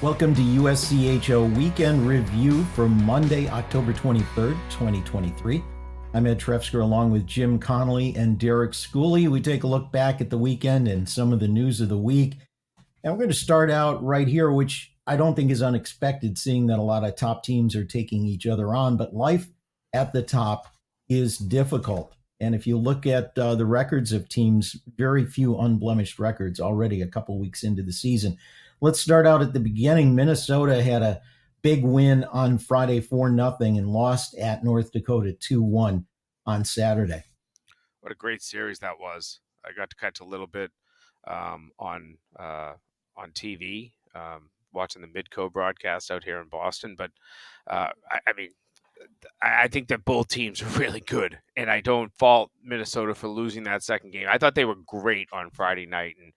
Welcome to USCHO Weekend Review for Monday, October 23rd, 2023. I'm Ed Trefzger along with Jim Connelly and Derek Schooley. We take a look back at the weekend and some of the news of the week. And we're going to start out right here, which I don't think is unexpected, seeing that a lot of top teams are taking each other on. But life at the top is difficult. And if you look at the records of teams, very few unblemished records already a couple weeks into the season. Let's start out at the beginning. Minnesota had a big win on Friday 4-0 and lost at North Dakota 2-1 on Saturday. What a great series that was. I got to catch a little bit on TV, watching the Midco broadcast out here in Boston. But I think that both teams are really good, and I don't fault Minnesota for losing that second game. I thought they were great on Friday night, and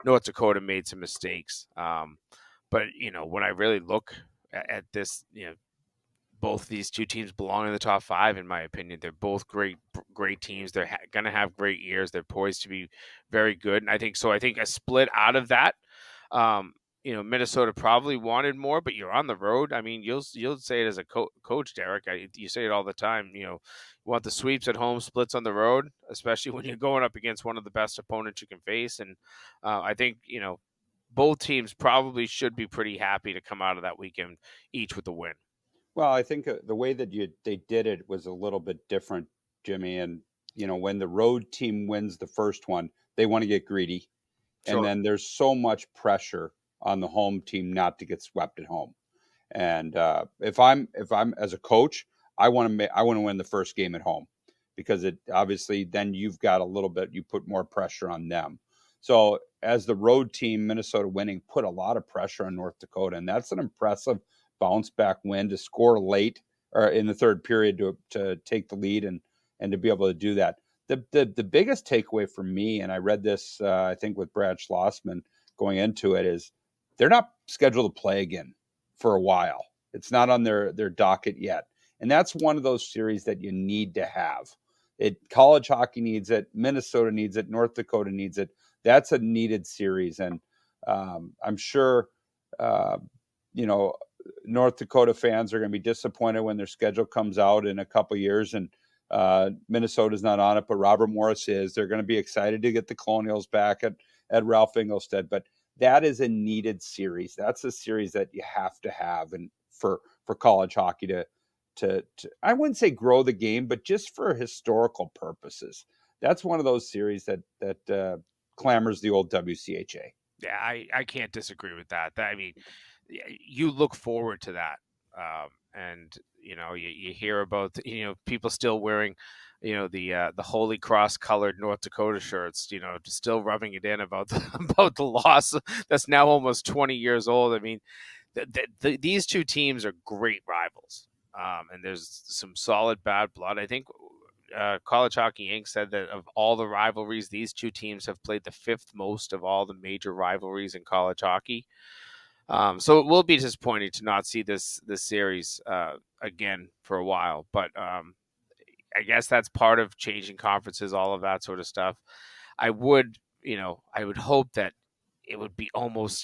North Dakota made some mistakes. But when I really look at this, both these two teams belong in the top five, in my opinion. They're both great teams. They're going to have great years. They're poised to be very good, and I think so. I think a split out of that. Minnesota probably wanted more, but you're on the road. I mean, you'll say it as a coach, Derek. You say it all the time. You want the sweeps at home, splits on the road, especially when you're going up against one of the best opponents you can face. And I think both teams probably should be pretty happy to come out of that weekend each with a win. Well, I think the way that they did it was a little bit different, Jimmy. And when the road team wins the first one, they want to get greedy, Sure. And then there's so much pressure on the home team not to get swept at home. And if I'm as a coach, I want to win the first game at home, because it obviously then you've got a little bit, you put more pressure on them. So as the road team, Minnesota winning put a lot of pressure on North Dakota, and that's an impressive bounce back win to score late or in the third period to take the lead and to be able to do that. The biggest takeaway for me, and I read this I think with Brad Schlossman going into it, is they're not scheduled to play again for a while. It's not on their docket yet. And that's one of those series that you need to have. College hockey needs it. Minnesota needs it. North Dakota needs it. That's a needed series. And I'm sure, North Dakota fans are going to be disappointed when their schedule comes out in a couple of years and Minnesota's not on it, but Robert Morris is. They're going to be excited to get the Colonials back at Ralph Engelstad. But that is a needed series. That's a series that you have to have, and for college hockey to I wouldn't say grow the game, but just for historical purposes. That's one of those series that clamors the old WCHA. Yeah, I can't disagree with that. I mean, you look forward to that. And you hear about people still wearing the Holy Cross colored North Dakota shirts, still rubbing it in about about the loss that's now almost 20 years old. I mean, these two teams are great rivals, and there's some solid bad blood. I think College Hockey Inc. said that of all the rivalries, these two teams have played the fifth most of all the major rivalries in college hockey. So it will be disappointing to not see this series again for a while, but I guess that's part of changing conferences, all of that sort of stuff. I would hope that it would be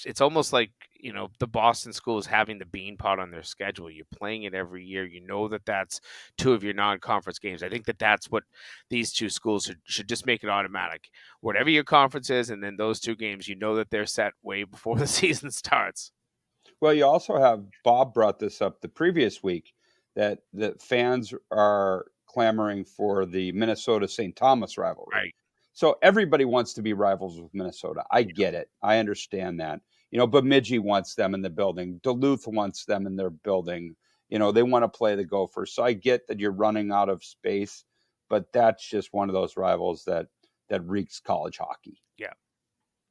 it's almost like, the Boston schools having the Beanpot on their schedule. You're playing it every year. You know that's two of your non-conference games. I think that's what these two schools should just make it automatic. Whatever your conference is, and then those two games, that they're set way before the season starts. Well, you also have, Bob brought this up the previous week, that the fans are clamoring for the Minnesota-St. Thomas rivalry. Right. So everybody wants to be rivals with Minnesota. I get it. I understand that. Bemidji wants them in the building. Duluth wants them in their building. They want to play the Gophers. So I get that you're running out of space, but that's just one of those rivals that reeks college hockey. Yeah.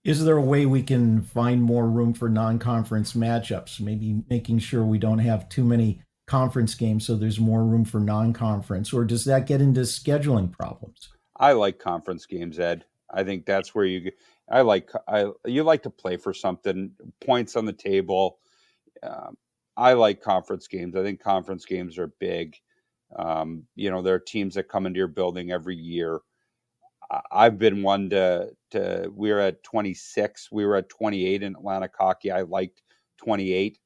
Is there a way we can find more room for non-conference matchups? Maybe making sure we don't have too many conference games so there's more room for non-conference, or does that get into scheduling problems? I like conference games, Ed. I think that's where you like to play for something, points on the table. I like conference games. I think conference games are big. There are teams that come into your building every year. I've been one to we were at 26. We were at 28 in Atlantic hockey. I liked 28.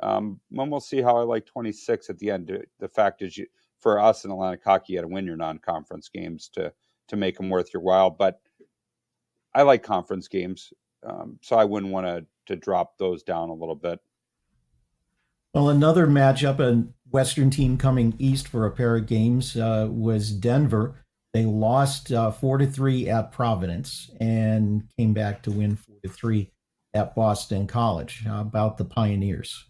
And we'll see how I like 26 at the end. The fact is, for us in Atlantic hockey, you got to win your non-conference games to make them worth your while. But I like conference games, so I wouldn't want to drop those down a little bit. Well, another matchup, a Western team coming east for a pair of games, was Denver. They lost 4-3 at Providence and came back to win 4-3 at Boston College. How about the Pioneers?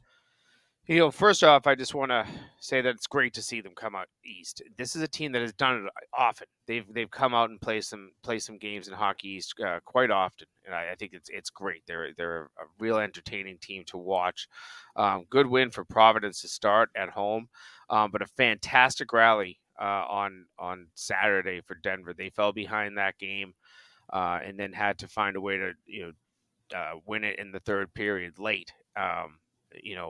First off, I just want to say that it's great to see them come out east. This is a team that has done it often. They've come out and play some games in Hockey East quite often, and I think it's great. They're a real entertaining team to watch. Good win for Providence to start at home, but a fantastic rally on Saturday for Denver. They fell behind that game and then had to find a way to win it in the third period late.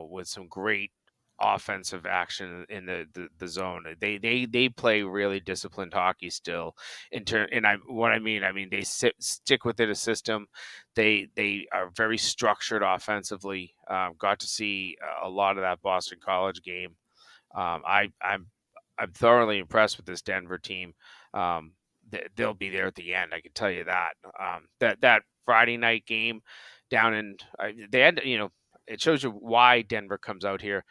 With some great offensive action in the zone. They play really disciplined hockey still. I mean they stick within a system. They are very structured offensively. Got to see a lot of that Boston College game. I'm thoroughly impressed with this Denver team. They'll be there at the end. I can tell you that. That Friday night game down in they had it shows you why Denver comes out here.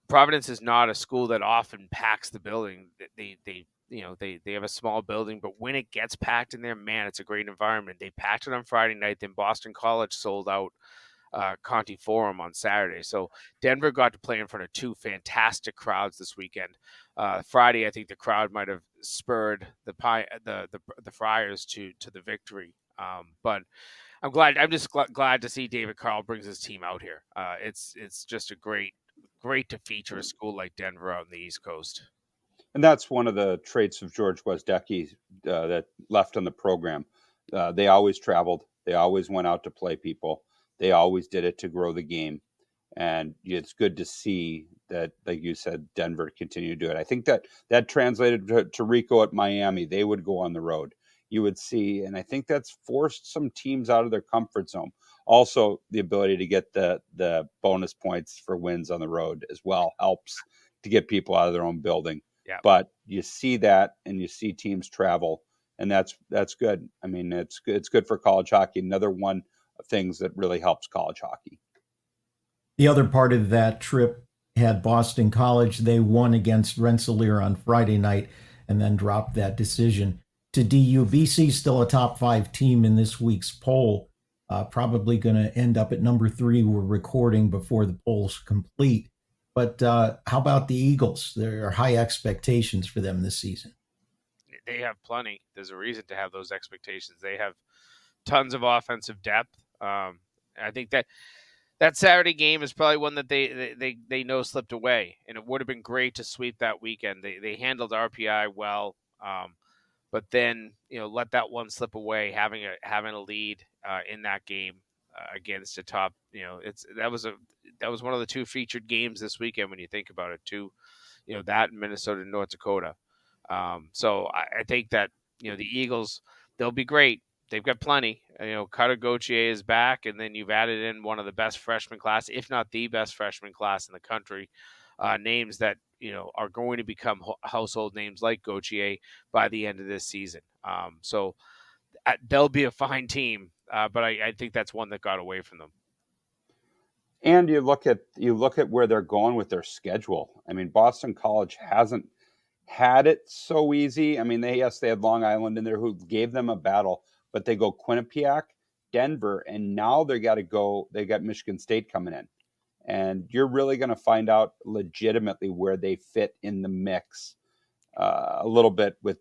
Providence is not a school that often packs the building. They have a small building, but when it gets packed in there, man, it's a great environment. They packed it on Friday night. Then Boston College sold out Conti Forum on Saturday. So Denver got to play in front of two fantastic crowds this weekend. Friday, I think the crowd might have spurred the Friars to the victory. But I'm just glad to see David Carl brings his team out here. It's just a great to feature a school like Denver out on the East Coast. And that's one of the traits of George Wezdecki that left on the program. They always traveled. They always went out to play people. They always did it to grow the game. And it's good to see that, like you said, Denver continue to do it. I think that translated to Rico at Miami. They would go on the road. You would see, and I think that's forced some teams out of their comfort zone. Also, the ability to get the bonus points for wins on the road as well helps to get people out of their own building. Yeah. But you see that, and you see teams travel, and that's good. I mean, it's good for college hockey. Another one of things that really helps college hockey. The other part of that trip had Boston College. They won against Rensselaer on Friday night and then dropped that decision to DU. BC still a top 5 team in this week's poll. Probably going to end up at number 3. We're recording before the poll's complete. But how about the Eagles? There are high expectations for them this season. They have plenty. There's a reason to have those expectations. They have tons of offensive depth. I think that Saturday game is probably one that they know slipped away, and it would have been great to sweep that weekend. They handled RPI well, but then let that one slip away, having a lead in that game against a top. That was one of the 2 featured games this weekend when you think about it too. That in Minnesota and North Dakota. So I think that the Eagles, they'll be great. They've got plenty. Cutter Gauthier is back, and then you've added in one of the best freshman class, if not the best freshman class in the country. Names that are going to become household names like Gauthier by the end of this season. So they'll be a fine team, but I think that's one that got away from them. And you look at where they're going with their schedule. I mean, Boston College hasn't had it so easy. I mean, they had Long Island in there who gave them a battle, but they go Quinnipiac, Denver, and now they got Michigan State coming in. And you're really going to find out legitimately where they fit in the mix a little bit with,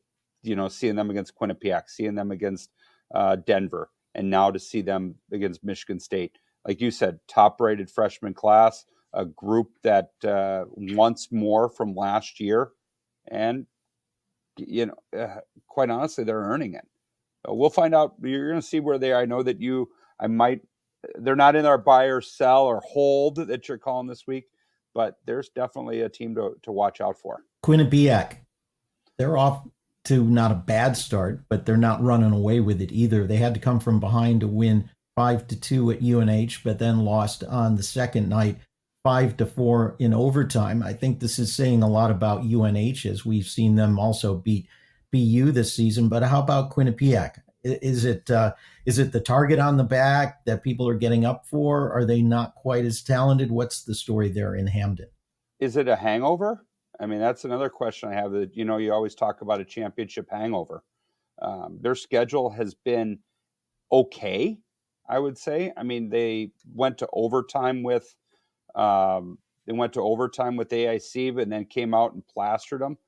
seeing them against Quinnipiac, seeing them against Denver, and now to see them against Michigan State. Like you said, top-rated freshman class, a group that wants more from last year. And, quite honestly, they're earning it. We'll find out. You're going to see where they are. I know that they're not in our buy or sell or hold that you're calling this week, but there's definitely a team to watch out for. Quinnipiac, they're off to not a bad start, but they're not running away with it either. They had to come from behind to win 5-2 at UNH, but then lost on the second night 5-4 in overtime. I think this is saying a lot about UNH, as we've seen them also beat BU this season. But how about Quinnipiac? Is it the target on the back that people are getting up for? Are they not quite as talented? What's the story there in Hamden? Is it a hangover? I mean, that's another question I have. That you always talk about a championship hangover. Their schedule has been okay, I would say. I mean, they went to overtime with AIC, but then came out and plastered them.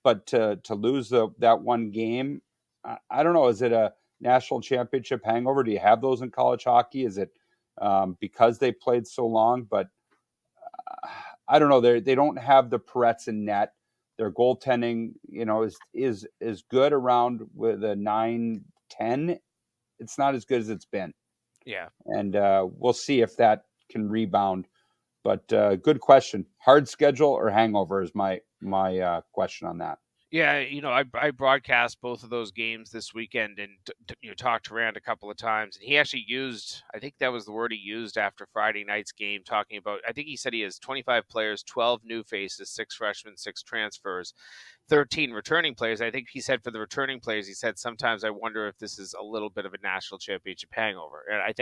But to lose that one game, I don't know. Is it a national championship hangover? Do you have those in college hockey? Is it because they played so long? But I don't know. They don't have the Peretz in net. Their goaltending, is good around with a 9-10. It's not as good as it's been. Yeah. And we'll see if that can rebound. But good question. Hard schedule or hangover is my question on that. Yeah, I broadcast both of those games this weekend and talked to Rand a couple of times, and he actually used, I think that was the word he used after Friday night's game, talking about, I think he said he has 25 players, 12 new faces, 6 freshmen, 6 transfers, 13 returning players. I think he said for the returning players, he said, sometimes I wonder if this is a little bit of a national championship hangover. And I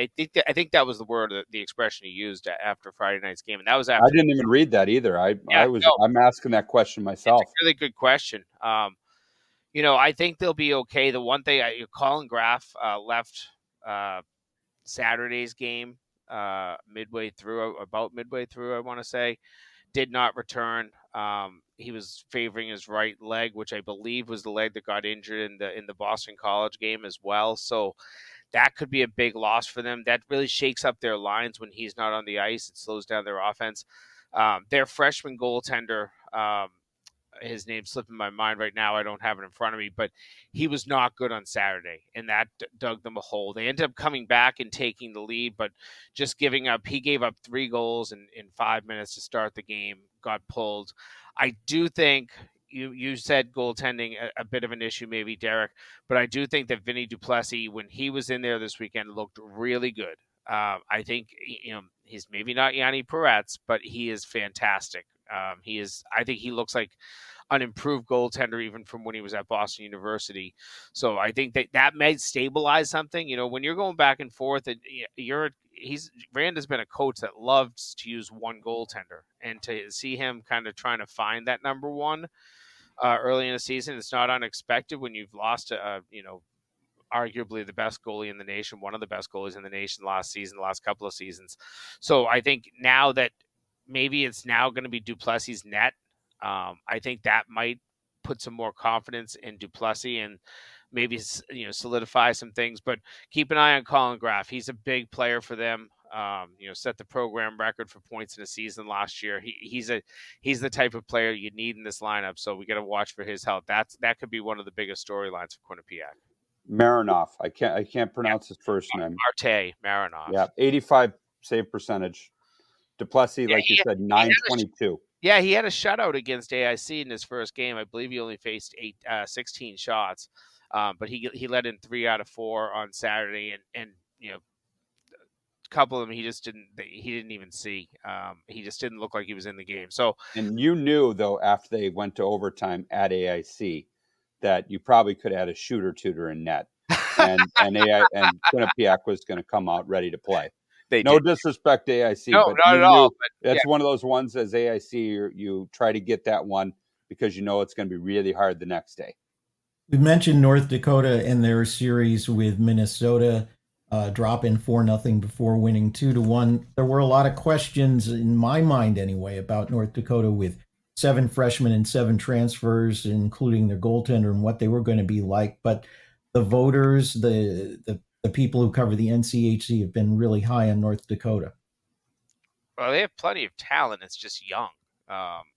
think that was the word, the expression he used after Friday night's game. And that was after. I didn't even read that either. I'm asking that question myself. It's a really good question. I think they'll be okay. The one thing, Colin Graff left Saturday's game about midway through, I want to say, did not return. He was favoring his right leg, which I believe was the leg that got injured in the Boston College game as well. So that could be a big loss for them. That really shakes up their lines when he's not on the ice. It slows down their offense. Their freshman goaltender, his name's slipping my mind right now. I don't have it in front of me, but he was not good on Saturday, and that dug them a hole. They ended up coming back and taking the lead, but just giving up. He gave up 3 goals in 5 minutes to start the game, got pulled. I do think you said goaltending a bit of an issue, maybe, Derek, but I do think that Vinny Duplessis, when he was in there this weekend, looked really good. I think he's maybe not Yanni Peretz, but he is fantastic. I think he looks like an improved goaltender even from when he was at Boston University. So I think that may stabilize something. When you're going back and forth, and Rand has been a coach that loves to use one goaltender, and to see him kind of trying to find that number one early in the season, it's not unexpected when you've lost arguably the best goalie in the nation, one of the best goalies in the nation last couple of seasons. So I think now that maybe it's now going to be Duplessis' net, I think that might put some more confidence in Duplessis and maybe solidify some things. But keep an eye on Colin Graff. He's a big player for them. Set the program record for points in a season last year. He's the type of player you need in this lineup. So we got to watch for his health. That could be one of the biggest storylines for Quinnipiac. Marinoff. I can't pronounce his first name. Marte Marinoff. Yeah, 85 save percentage. Duplessis, like you said, 922. Yeah, he had a shutout against AIC in his first game. I believe he only faced 16 shots, but he let in 3 out of 4 on Saturday, and a couple of them he didn't even see. He just didn't look like he was in the game. So, and you knew though after they went to overtime at AIC that you probably could add a shooter tutor in net, and Quinnipiac was going to come out ready to play. No disrespect to AIC, no, but not at all. But that's one of those ones as AIC you try to get that one because you know it's going to be really hard the next day. We mentioned North Dakota and their series with Minnesota dropping 4-0 before winning 2-1. There were a lot of questions in my mind anyway about North Dakota with 7 freshmen and 7 transfers, including their goaltender and what they were going to be like. But the voters, the people who cover the NCHC have been really high on North Dakota. Well, they have plenty of talent. It's just young,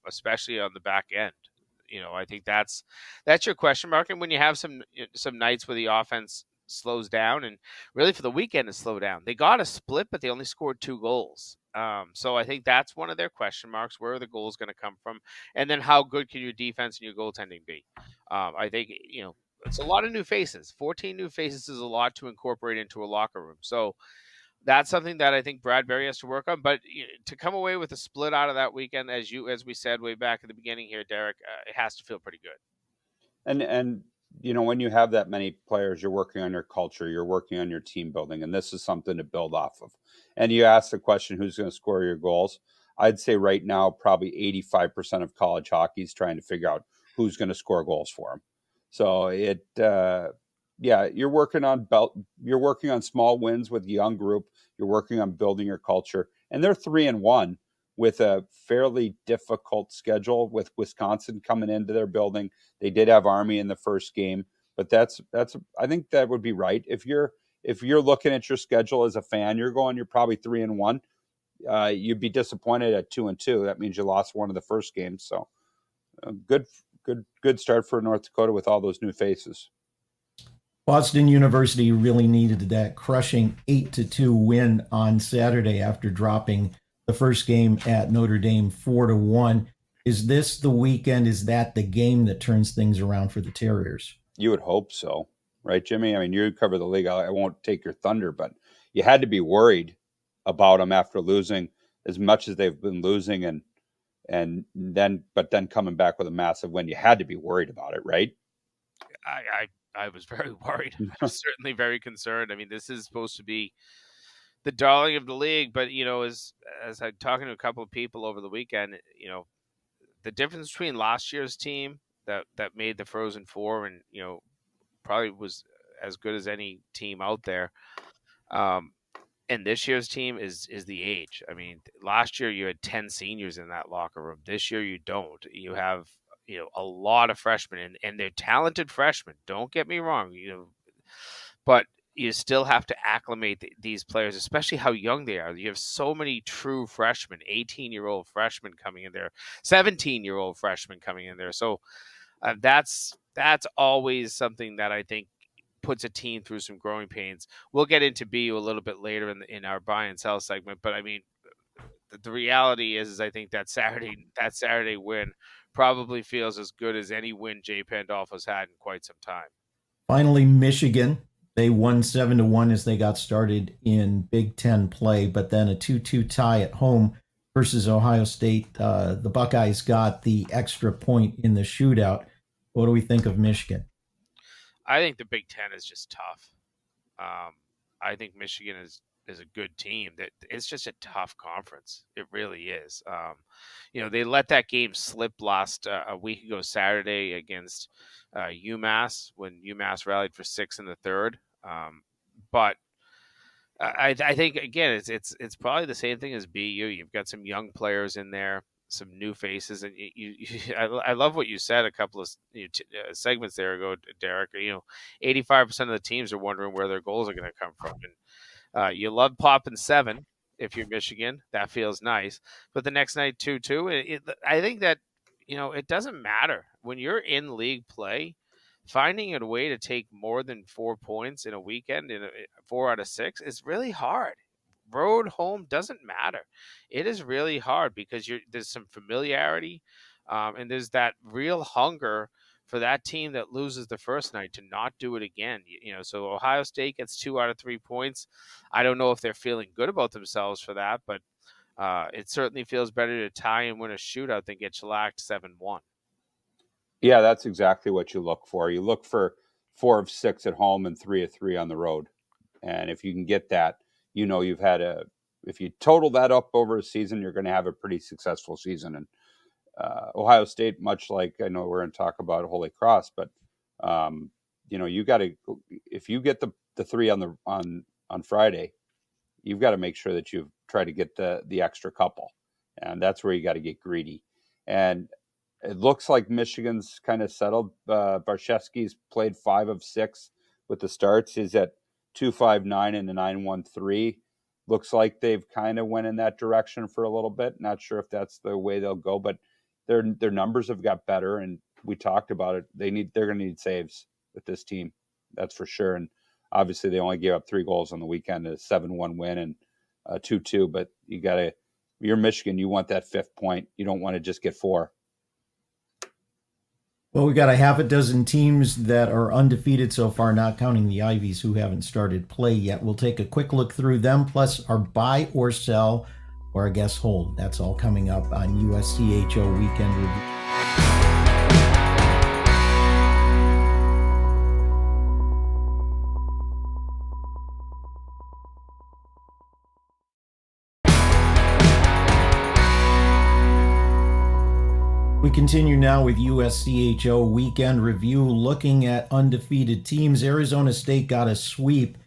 especially on the back end. I think that's your question mark. And when you have some nights where the offense slows down, and really for the weekend to slow down, they got a split, but they only scored 2 goals. So I think that's one of their question marks. Where are the goals going to come from? And then how good can your defense and your goaltending be? I think, it's a lot of new faces. 14 new faces is a lot to incorporate into a locker room. So that's something that I think Brad Berry has to work on. But to come away with a split out of that weekend, as we said way back at the beginning here, Derek, it has to feel pretty good. And when you have that many players, you're working on your culture, you're working on your team building, and this is something to build off of. And you ask the question, who's going to score your goals? I'd say right now, probably 85% of college hockey is trying to figure out who's going to score goals for them. So you're working on small wins with a young group. You're working on building your culture, and they're 3-1 with a fairly difficult schedule with Wisconsin coming into their building. They did have Army in the first game, but that's I think that would be right. If you're looking at your schedule as a fan, you're probably 3-1. You'd be disappointed at 2-2. That means you lost one of the first games. So good start for North Dakota with all those new faces. Boston University really needed that crushing 8-2 win on Saturday after dropping the first game at Notre Dame 4-1. Is this the weekend? Is that the game that turns things around for the Terriers? You would hope so, right, Jimmy? I mean, you cover the league. I won't take your thunder, but you had to be worried about them after losing as much as they've been losing, and then coming back with a massive win. You had to be worried about it, right? I was very worried. I was certainly very concerned. I mean, this is supposed to be the darling of the league, but as I'm talking to a couple of people over the weekend, the difference between last year's team that made the Frozen Four and probably was as good as any team out there, and this year's team is the age. I mean, last year you had 10 seniors in that locker room. This year you don't. You have a lot of freshmen, and they're talented freshmen. Don't get me wrong, but you still have to acclimate these players, especially how young they are. You have so many true freshmen, 18-year-old freshmen coming in there, 17-year-old freshmen coming in there. So that's always something that I think puts a team through some growing pains. We'll get into BU a little bit later in our buy and sell segment, but I mean, the reality is I think that Saturday win probably feels as good as any win Jay Pandolfo's had in quite some time. Finally, Michigan. They won 7-1 as they got started in Big Ten play, but then a 2-2 tie at home versus Ohio State. The Buckeyes got the extra point in the shootout. What do we think of Michigan? I think the Big Ten is just tough. I think Michigan is a good team. That it's just a tough conference. It really is. They let that game slip last a week ago Saturday against UMass when UMass rallied for 6 in the third. But I think again it's probably the same thing as BU. You've got some young players in there, some new faces, and I love what you said a couple of segments there ago, Derek. 85% of the teams are wondering where their goals are going to come from, and you love popping 7 if you're Michigan. That feels nice, but the next night 2-2. I think that it doesn't matter when you're in league play. Finding a way to take more than 4 points in a weekend, 4 out of 6, is really hard. Road, home, doesn't matter. It is really hard because there's some familiarity, and there's that real hunger for that team that loses the first night to not do it again. So Ohio State gets 2 out of 3 points. I don't know if they're feeling good about themselves for that, but it certainly feels better to tie and win a shootout than get shellacked 7-1. Yeah, that's exactly what you look for. You look for 4 of 6 at home and 3 of 3 on the road. And if you can get that, if you total that up over a season, you're going to have a pretty successful season. And Ohio State, much like I know we're going to talk about Holy Cross, but you got to, if you get the 3 on Friday, you've got to make sure that you try to get the extra couple, and that's where you got to get greedy. And it looks like Michigan's kind of settled. Barshevsky's played 5 of 6 with the starts. He's at 2.59 and a 9.13. Looks like they've kind of went in that direction for a little bit. Not sure if that's the way they'll go, but their numbers have got better. And we talked about it. They're going to need saves with this team. That's for sure. And obviously they only gave up 3 goals on the weekend, a 7-1 win and 2-2. But you're Michigan. You want that 5th point. You don't want to just get 4. Well, we got a half a dozen teams that are undefeated so far, not counting the Ivies who haven't started play yet. We'll take a quick look through them, plus our buy or sell or I guess hold. That's all coming up on USCHO Weekend Review. We continue now with USCHO Weekend Review, looking at undefeated teams. Arizona State got a sweep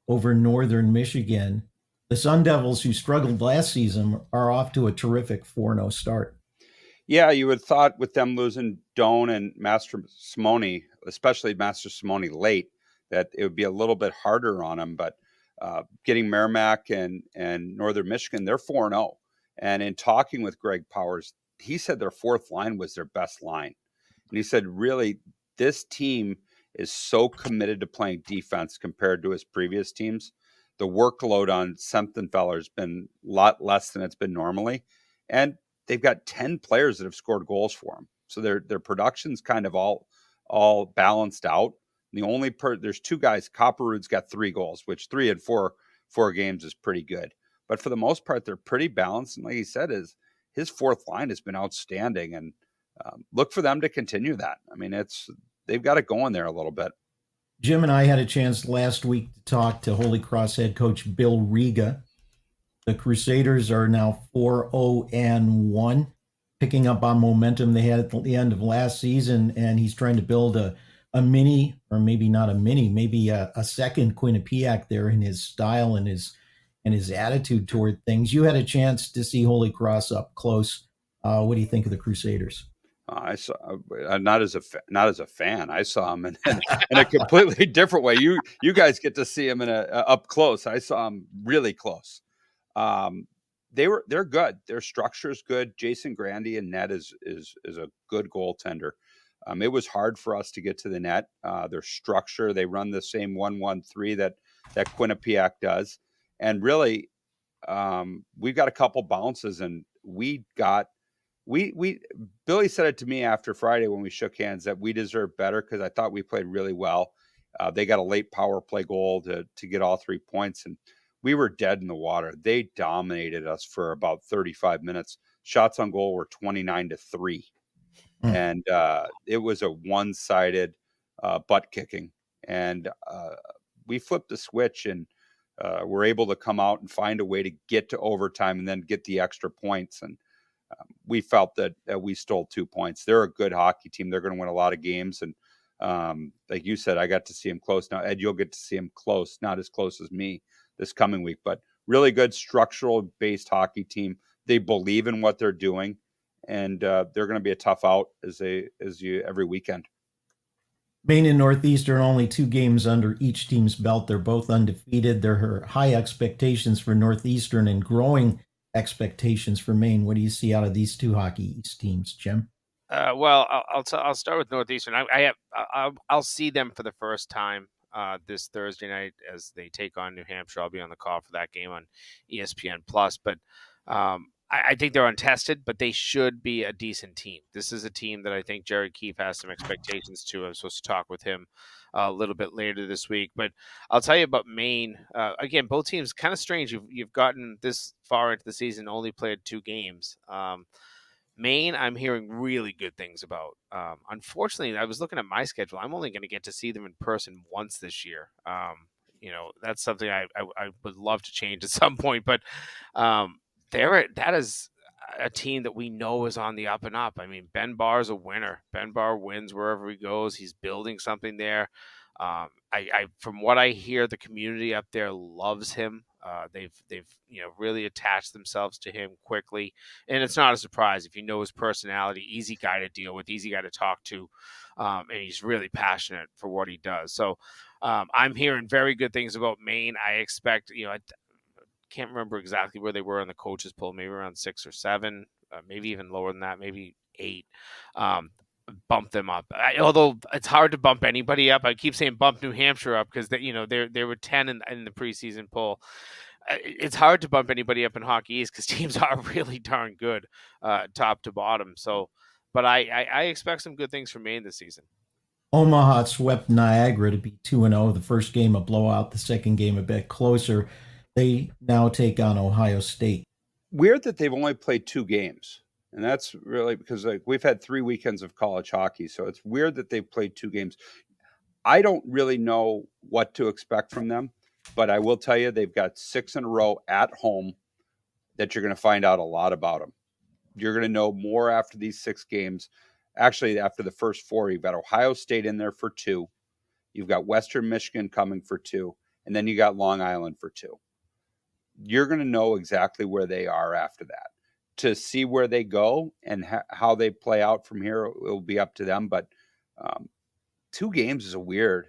over Northern Michigan. The Sun Devils, who struggled last season, are off to a terrific 4-0 start. Yeah, you would have thought with them losing Doan and Master Simone, especially Master Simone late, that it would be a little bit harder on them. But getting Merrimack and Northern Michigan, they're 4-0. And in talking with Greg Powers, he said their fourth line was their best line. And he said, really, this team is so committed to playing defense compared to his previous teams. The workload on Senthenfeller has been a lot less than it's been normally. And they've got 10 players that have scored goals for them. So their production's kind of all balanced out. And the only there's two guys, Copperwood's got 3 goals, which 3 in 4 games is pretty good. But for the most part, they're pretty balanced. And like he said, his fourth line has been outstanding, and look for them to continue that. I mean, they've got it going there a little bit. Jim and I had a chance last week to talk to Holy Cross head coach Bill Riga. The Crusaders are now 4-0-1, picking up on momentum they had at the end of last season, and he's trying to build a mini, or maybe not a mini, maybe a second Quinnipiac there in his style and his attitude toward things. You had a chance to see Holy Cross up close. What do you think of the Crusaders? I saw not as a fan. I saw him in a completely different way. You guys get to see him in up close. I saw him really close. They're good. Their structure is good. Jason Grandy and net is a good goaltender. It was hard for us to get to the net. Their structure, they run the same 1-1-3 that Quinnipiac does, and really, we've got a couple bounces, and we Billy said it to me after Friday when we shook hands that we deserve better because I thought we played really well. They got a late power play goal to get all 3 points, and we were dead in the water. They dominated us for about 35 minutes. Shots on goal were 29-3. And it was a one-sided butt kicking. And we flipped the switch and were able to come out and find a way to get to overtime and then get the extra points. And we felt that we stole 2 points. They're a good hockey team. They're going to win a lot of games. And like you said, I got to see him close. Now, Ed, you'll get to see him close, not as close as me this coming week, but really good structural based hockey team. They believe in what they're doing, and they're going to be a tough out as you every weekend. Maine and Northeastern only 2 games under each team's belt. They're both undefeated. There are high expectations for Northeastern and growing expectations for Maine. What do you see out of these 2 Hockey East teams, Jim? Well, I'll start with Northeastern. I'll see them for the first time this Thursday night as they take on New Hampshire. I'll be on the call for that game on ESPN Plus. But I think they're untested, but they should be a decent team. This is a team that I think Jerry Keefe has some expectations to. I'm supposed to talk with him a little bit later this week. But I'll tell you about Maine. Again, both teams kind of strange. You've gotten this far into the season, only played 2 games. Maine, I'm hearing really good things about. Unfortunately, I was looking at my schedule. I'm only going to get to see them in person once this year. That's something I would love to change at some point. But that is a team that we know is on the up and up. I mean, Ben Barr's a winner. Ben Barr wins wherever he goes. He's building something there. From what I hear, the community up there loves him. They've really attached themselves to him quickly, and it's not a surprise if you know his personality. Easy guy to deal with, easy guy to talk to, and he's really passionate for what he does. So I'm hearing very good things about Maine. I expect, I can't remember exactly where they were on the coaches poll, maybe around 6 or 7, maybe even lower than that, maybe 8. Bump them up. Although it's hard to bump anybody up. I keep saying bump New Hampshire up because they were 10 in the preseason poll. It's hard to bump anybody up in Hockey East because teams are really darn good, top to bottom. So, but I expect some good things from Maine this season. Omaha swept Niagara to be 2-0. The first game a blowout, the second game a bit closer. They now take on Ohio State. Weird that they've only played 2 games. And that's really because we've had 3 weekends of college hockey, so it's weird that they've played 2 games. I don't really know what to expect from them, but I will tell you they've got 6 in a row at home that you're going to find out a lot about them. You're going to know more after these 6 games. Actually, after the first 4, you've got Ohio State in there for 2. You've got Western Michigan coming for 2, and then you got Long Island for 2. You're going to know exactly where they are after that. To see where they go and how they play out from here, it will be up to them. But 2 games is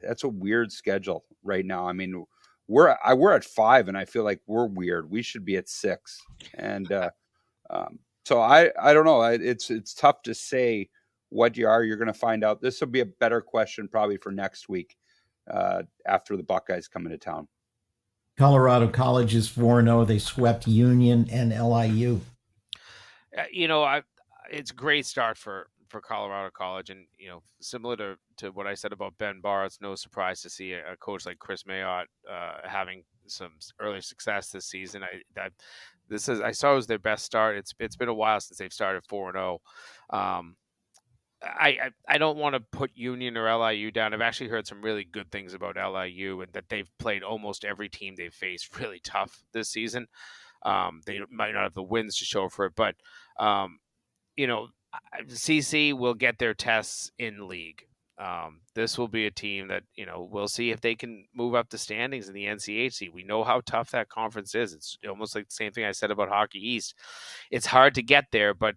that's a weird schedule right now. I mean, we're at 5, and I feel like we're weird. We should be at 6, and so I don't know. It's tough to say what you are. You're going to find out. This will be a better question probably for next week after the Buckeyes come into town. Colorado College is 4-0. They swept Union and LIU. It's a great start for Colorado College, and similar to what I said about Ben Barr, it's no surprise to see a coach like Chris Mayotte having some early success this season. I saw it was their best start. It's been a while since they've started 4-0. I don't want to put Union or LIU down. I've actually heard some really good things about LIU and that they've played almost every team they've faced really tough this season. They might not have the wins to show for it, but CC will get their tests in league. This will be a team that, we'll see if they can move up the standings in the NCHC. We know how tough that conference is. It's almost like the same thing I said about Hockey East. It's hard to get there, but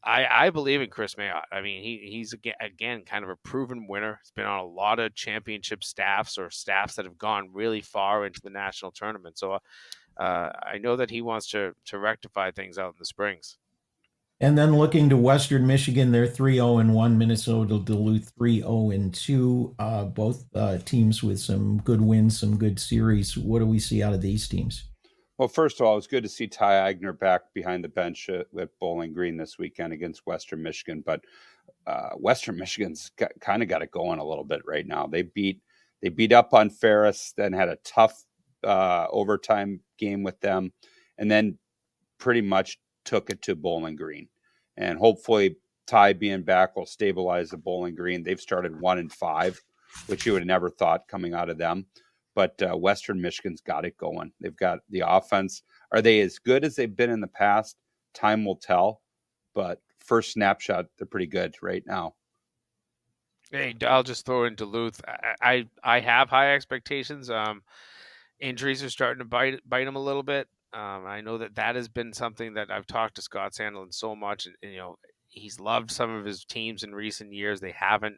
I believe in Chris Mayotte. I mean, he's again kind of a proven winner. He's been on a lot of championship staffs or staffs that have gone really far into the national tournament. So I know that he wants to rectify things out in the Springs. And then looking to Western Michigan, they're 3-0-1. Minnesota Duluth 3-0-2. Both teams with some good wins, some good series. What do we see out of these teams? Well, first of all, it was good to see Ty Agner back behind the bench at Bowling Green this weekend against Western Michigan. But Western Michigan's kind of got it going a little bit right now. They beat up on Ferris, then had a tough overtime game with them, and then pretty much took it to Bowling Green. And hopefully Ty being back will stabilize the Bowling Green. They've started 1-5, which you would have never thought coming out of them. But Western Michigan's got it going. They've got the offense. Are they as good as they've been in the past? Time will tell. But first snapshot, they're pretty good right now. Hey, I'll just throw in Duluth. I have high expectations. Injuries are starting to bite them a little bit. I know that has been something that I've talked to Scott Sandelin so much, and he's loved some of his teams in recent years. They haven't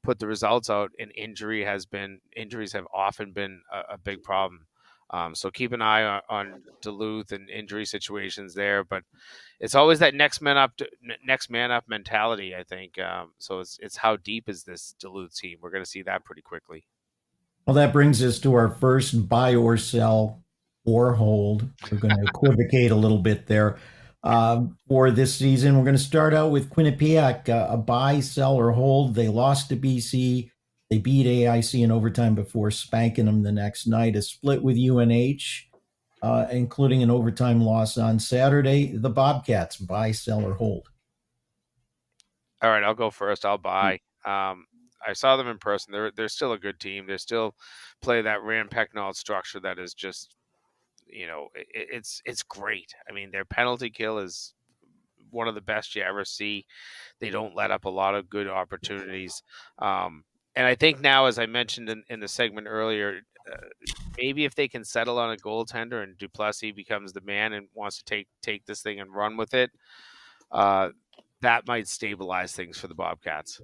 put the results out, and injuries have often been a big problem. So keep an eye on Duluth and injury situations there, but it's always that next man up mentality, I think. So it's how deep is this Duluth team? We're going to see that pretty quickly. Well, that brings us to our first buy or sell or hold. We're going to equivocate a little bit there for this season. We're going to start out with Quinnipiac, a buy, sell, or hold. They lost to BC. They beat AIC in overtime before spanking them the next night. A split with UNH, including an overtime loss on Saturday. The Bobcats, buy, sell, or hold. All right, I'll go first. I'll buy. I saw them in person. They're still a good team. They still play that Rand Pecknold structure that is just, it's great. I mean, their penalty kill is one of the best you ever see. They don't let up a lot of good opportunities. And I think now, as I mentioned in the segment earlier, maybe if they can settle on a goaltender and Duplessis becomes the man and wants to take this thing and run with it, that might stabilize things for the Bobcats.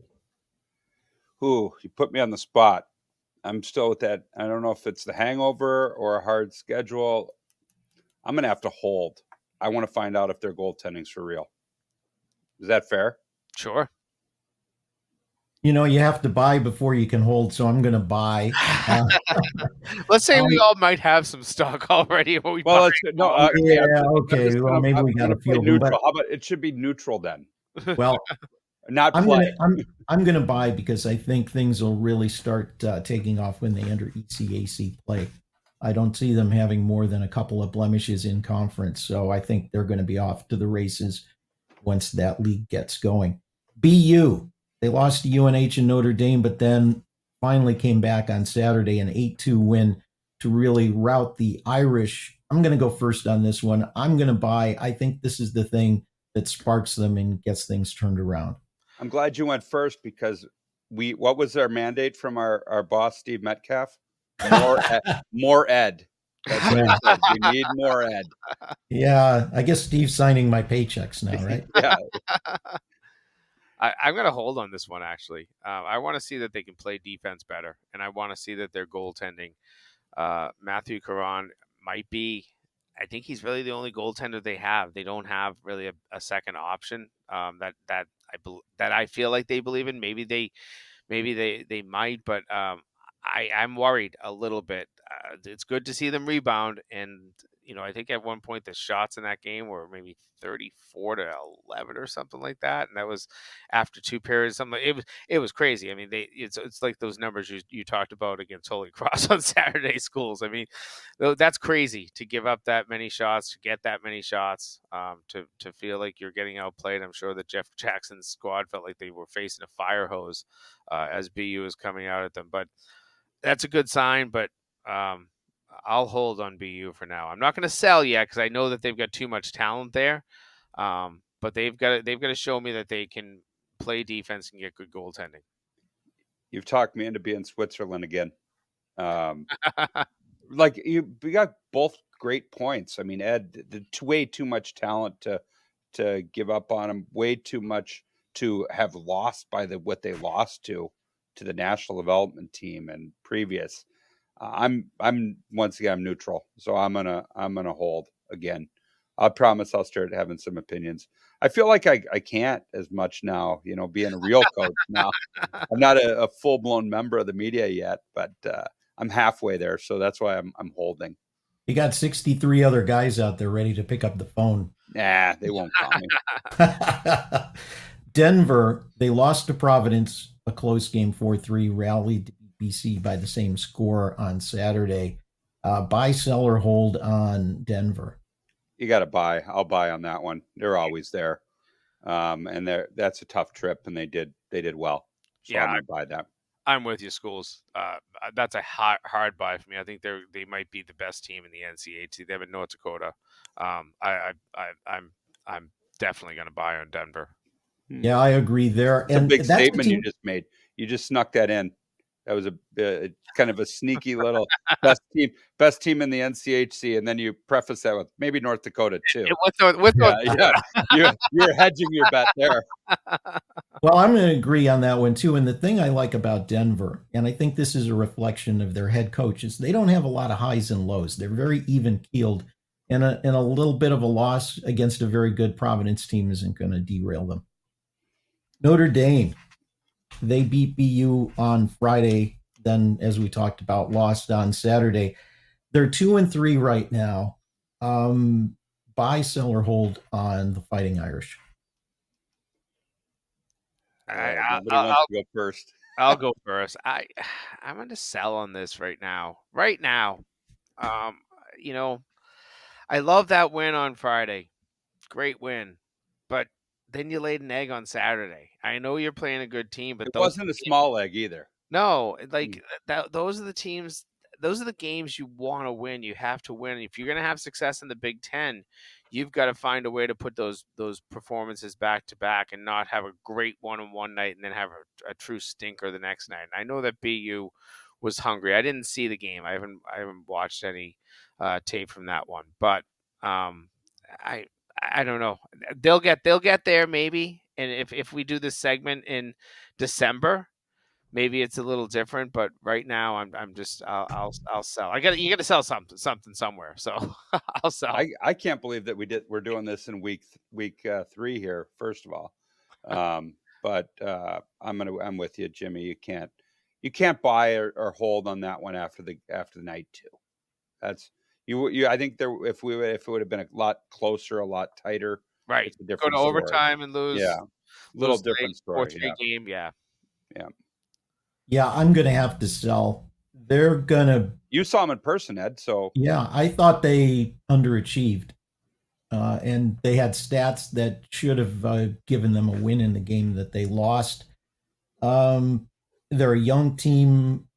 Ooh, you put me on the spot. I'm still with that. I don't know if it's the hangover or a hard schedule. I'm going to have to hold. I want to find out if their goaltending's for real. Is that fair? Sure. You have to buy before you can hold, so I'm going to buy. Let's say we all might have some stock already. Okay. Well, maybe we got a few. Neutral. How about it should be neutral then? Well, Not I'm play. I'm gonna buy because I think things will really start taking off when they enter ECAC play. I don't see them having more than a couple of blemishes in conference, so I think they're going to be off to the races once that league gets going. BU, they lost to UNH and Notre Dame, but then finally came back on Saturday, an 8-2 win to really rout the Irish. I'm going to go first on this one. I'm going to buy. I think this is the thing that sparks them and gets things turned around. I'm glad you went first because what was our mandate from our boss, Steve Metcalf? More Ed. That's what he said. We need more Ed. Yeah, I guess Steve's signing my paychecks now, right? Yeah. I'm going to hold on this one, actually. I want to see that they can play defense better, and I want to see that their goaltending. Matthew Caron might be. I think he's really the only goaltender they have. They don't have really a second option that I feel like they believe in. Maybe they might, but I'm worried a little bit. It's good to see them rebound, and I think at one point the shots in that game were maybe 34-11 or something like that, and that was after two periods. Something it was crazy. I mean, it's like those numbers you talked about against Holy Cross on Saturday schools. I mean, that's crazy to give up that many shots, to get that many shots, to feel like you're getting outplayed. I'm sure that Jeff Jackson's squad felt like they were facing a fire hose as BU is coming out at them, but that's a good sign. But I'll hold on BU for now. I'm not going to sell yet because I know that they've got too much talent there. But they've got to show me that they can play defense and get good goaltending. You've talked me into being Switzerland again. We got both great points. I mean, Ed, way too much talent to give up on him. Way too much to have lost by what they lost to the national development team and previous. I'm once again I'm neutral, so I'm gonna hold again. I promise I'll start having some opinions. I feel like I can't as much now, being a real coach now. I'm not a full blown member of the media yet, but I'm halfway there, so that's why I'm holding. You got 63 other guys out there ready to pick up the phone. Nah, they won't call me. Denver, they lost to Providence, a close game 4-3, rallied BC by the same score on Saturday. Buy, sell, or hold on Denver? You got to buy. I'll buy on that one. They're always there, and that's a tough trip, and they did well. So Yeah, I'm gonna buy that. I'm with you, Schools. That's a hard buy for me. I think they might be the best team in the NCAA. They have in North Dakota. I'm definitely going to buy on Denver. Yeah, I agree there. It's a big statement you just made. You just snuck that in. That was a kind of a sneaky little best team in the NCHC, and then you preface that with maybe North Dakota too. You're hedging your bet there. Well, I'm going to agree on that one too. And the thing I like about Denver, and I think this is a reflection of their head coaches, they don't have a lot of highs and lows. They're very even keeled, and a little bit of a loss against a very good Providence team isn't going to derail them. Notre Dame, they beat BU on Friday. Then, as we talked about, lost on Saturday. They're 2-3 right now. Buy, sell, or hold on the Fighting Irish? Nobody wants to go first. I'll go first. I'm going to sell on this right now. I love that win on Friday. Great win. But then you laid an egg on Saturday. I know you're playing a good team, but it wasn't a small egg either. No, like those are the teams. Those are the games you want to win. You have to win. If you're going to have success in the Big Ten, you've got to find a way to put those performances back to back and not have a great one night and then have a true stinker the next night. And I know that BU was hungry. I didn't see the game. I haven't watched any tape from that one, but I don't know. They'll get there maybe. And if we do this segment in December, maybe it's a little different, but right now I'll sell. You got to sell something somewhere. So I'll sell. I can't believe that we're doing this in week 3 here. First of all, but I'm with you, Jimmy. You can't buy or hold on that one after the night 2. That's you. I think if it would have been a lot closer, a lot tighter, right? It's a different Go to story. overtime and lose. Yeah. Little lose late, different fourth story. Yeah. straight game. Yeah. Yeah. Yeah, I'm going to have to sell. They're going to, You saw him in person, Ed. So yeah, I thought they underachieved. And they had stats that should have given them a win in the game that they lost. Um, they're a young team,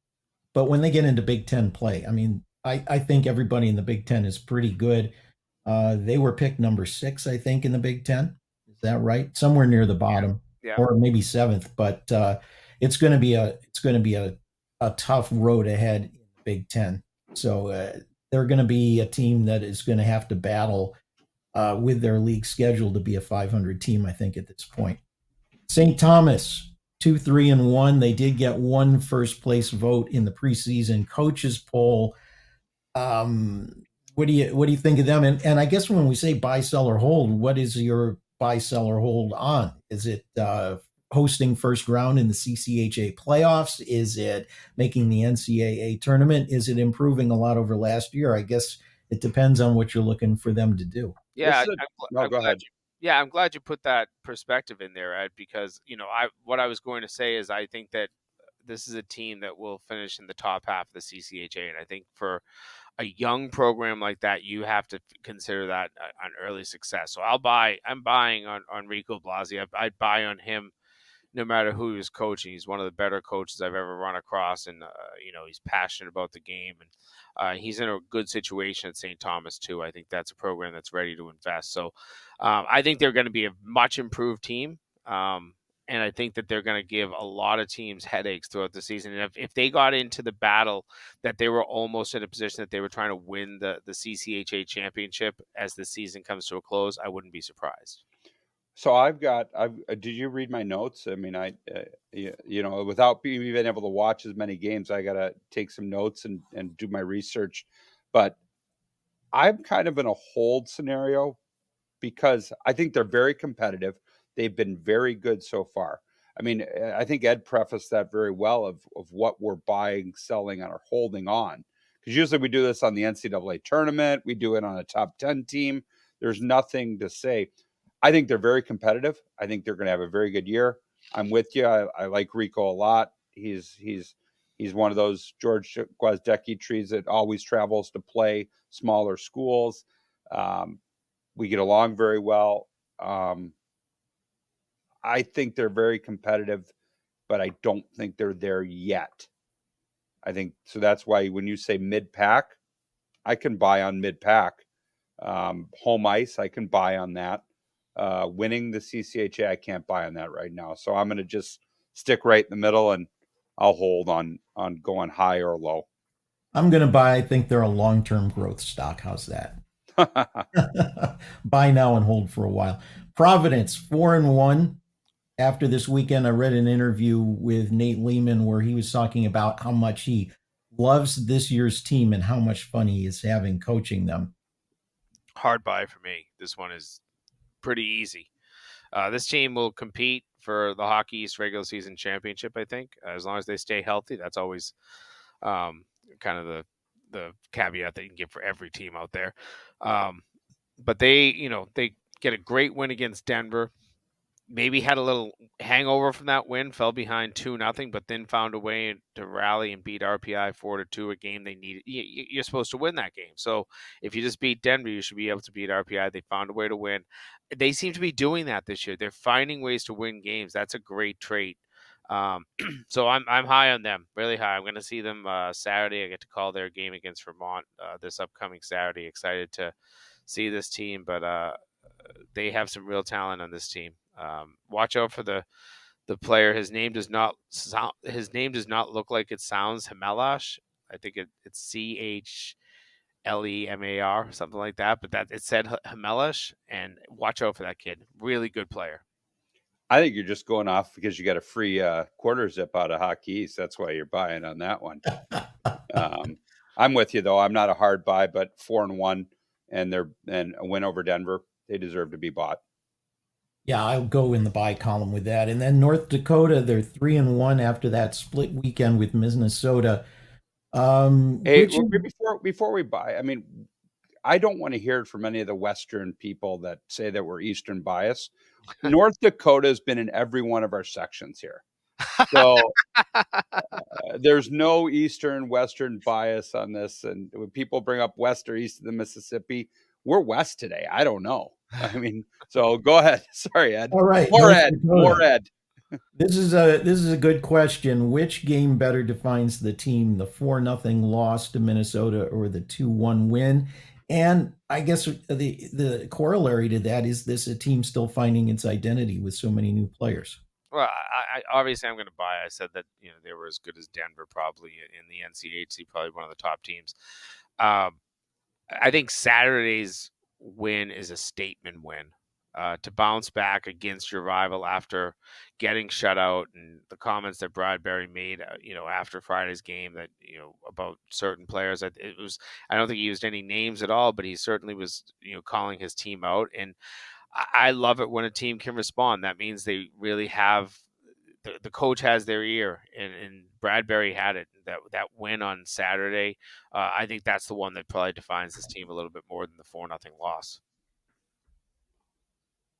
but when they get into Big Ten play, I mean, I think everybody in the Big Ten is pretty good. They were picked number 6, I think, in the Big Ten. Is that right? Somewhere near the bottom, Yeah. or maybe 7th. But it's going to be a tough road ahead in the Big Ten. So they're going to be a team that is going to have to battle with their league schedule to be a 500 team, I think, at this point. St. Thomas, 2-3-1. They did get one first place vote in the preseason coaches poll. What do you think of them? And I guess when we say buy, sell, or hold, what is your buy, sell, or hold on? Is it hosting first round in the CCHA playoffs? Is it making the NCAA tournament? Is it improving a lot over last year? I guess it depends on what you're looking for them to do. Yeah, no, I'm go glad ahead. I'm glad you put that perspective in there, Ed, because what I was going to say is I think that this is a team that will finish in the top half of the CCHA, and I think for a young program like that, you have to consider that an early success. So I'm buying on Rico Blasi. I'd buy on him no matter who he's coaching. He's one of the better coaches I've ever run across, and he's passionate about the game, and he's in a good situation at St. Thomas too. I think that's a program that's ready to invest. So I think they're going to be a much improved team. And I think that they're going to give a lot of teams headaches throughout the season. And if they got into the battle that they were almost in a position that they were trying to win the CCHA championship as the season comes to a close, I wouldn't be surprised. So did you read my notes? I mean, without being even able to watch as many games, I got to take some notes and do my research. But I'm kind of in a hold scenario because I think they're very competitive. They've been very good so far. I mean, I think Ed prefaced that very well of what we're buying, selling, or holding on. Because usually we do this on the NCAA tournament. We do it on a top 10 team. There's nothing to say. I think they're very competitive. I think they're going to have a very good year. I'm with you. I like Rico a lot. He's one of those George Gwazdecky trees that always travels to play smaller schools. We get along very well. I think they're very competitive, but I don't think they're there yet. I think so. That's why when you say mid pack, I can buy on mid pack. Home ice, I can buy on that. Winning the CCHA, I can't buy on that right now. So I'm going to just stick right in the middle, and I'll hold on going high or low. I'm going to buy. I think they're a long-term growth stock. How's that? Buy now and hold for a while. Providence 4-1. After this weekend, I read an interview with Nate Lehman where he was talking about how much he loves this year's team and how much fun he is having coaching them. Hard buy for me. This one is pretty easy. This team will compete for the Hockey East regular season championship, I think, as long as they stay healthy. That's always kind of the caveat that you can give for every team out there. But they get a great win against Denver. Maybe had a little hangover from that win, fell behind 2-0, but then found a way to rally and beat RPI 4-2, a game they needed. You're supposed to win that game. So if you just beat Denver, you should be able to beat RPI. They found a way to win. They seem to be doing that this year. They're finding ways to win games. That's a great trait. So I'm high on them, really high. I'm going to see them Saturday. I get to call their game against Vermont this upcoming Saturday. Excited to see this team, but they have some real talent on this team. Watch out for the player. His name does not look like it sounds. Hamelash. I think it's CHLEMAR, something like that. But that it said Hamelash, and watch out for that kid. Really good player. I think you're just going off because you got a free quarter zip out of Hockey East. That's why you're buying on that one. I'm with you though. I'm not a hard buy, but 4-1 and a win over Denver. They deserve to be bought. Yeah, I'll go in the buy column with that. And then North Dakota, they're 3-1 after that split weekend with Minnesota. Hey, before we buy, I mean, I don't want to hear it from any of the Western people that say that we're Eastern bias. North Dakota has been in every one of our sections here. So there's no Eastern, Western bias on this. And when people bring up West or East of the Mississippi, we're West today. I don't know. I mean, so go ahead. Sorry, Ed. All right. More North Ed. Dakota. More Ed. This is a good question. Which game better defines the team, the 4-0 loss to Minnesota or the 2-1 win? And I guess the corollary to that is this a team still finding its identity with so many new players? Well, I obviously I'm going to buy. I said that they were as good as Denver, probably in the NCHC, probably one of the top teams. I think Saturday's win is a statement win. To bounce back against your rival after getting shut out, and the comments that Bradbury made, after Friday's game, that about certain players, I don't think he used any names at all, but he certainly was calling his team out, and I love it when a team can respond. That means they really have the coach has their ear, and Bradbury had it. That win on Saturday, I think that's the one that probably defines this team a little bit more than the 4-0 loss.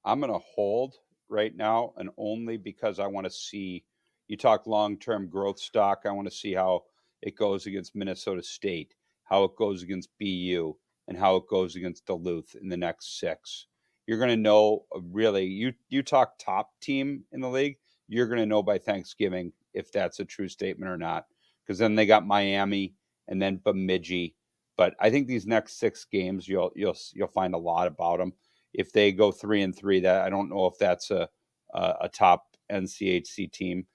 I'm going to hold right now, and only because I want to see, you talk long-term growth stock. I want to see how it goes against Minnesota State, how it goes against BU, and how it goes against Duluth in the next 6. You're going to know, really, you talk top team in the league, you're going to know by Thanksgiving if that's a true statement or not, because then they got Miami and then Bemidji. But I think these next 6 games, you'll find a lot about them. If they go 3-3, that I don't know if that's a top NCHC team.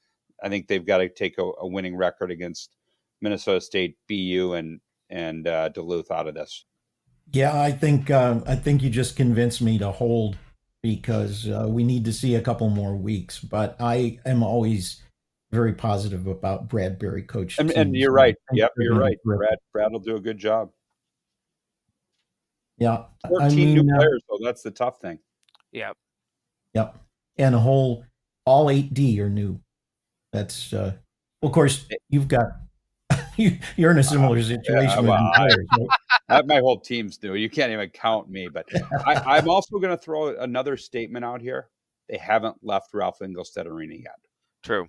I think they've got to take a winning record against Minnesota State, BU, and Duluth out of this. Yeah, I think you just convinced me to hold, because we need to see a couple more weeks. But I am always very positive about Bradbury coach. And you're right. Yep, you're right. Brad will do a good job. Yeah, 14 new players, so that's the tough thing. Yep. Yep. And all 8D are new. That's of course you've got you're in a similar situation with players, right? My whole team's new. You can't even count me. But I'm also going to throw another statement out here. They haven't left Ralph Engelstad Arena yet. True.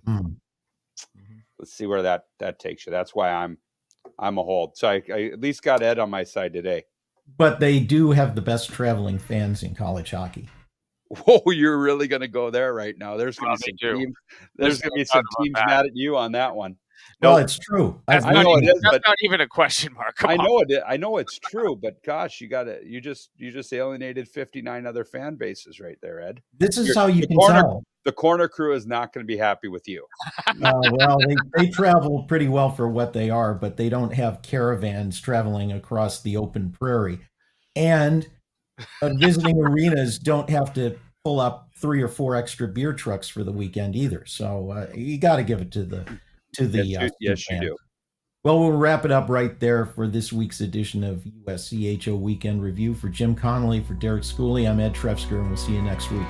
Let's see where that takes you. That's why I'm a hold. So I at least got Ed on my side today. But they do have the best traveling fans in college hockey. Whoa, you're really going to go there right now. There's going to be some teams. There's going to be some teams mad at you on that one. No, it's true. I know it is, but not even a question mark. I know it's true, but gosh, you just alienated 59 other fan bases right there, Ed. This is how you can tell. The corner crew is not going to be happy with you. Well, they travel pretty well for what they are, but they don't have caravans traveling across the open prairie. And visiting arenas don't have to pull up 3 or 4 extra beer trucks for the weekend either. So you got to give it to the yes, you do. Well, we'll wrap it up right there for this week's edition of USCHO Weekend Review. For Jim Connelly, for Derek Schooley, I'm Ed Trefzger, and we'll see you next week.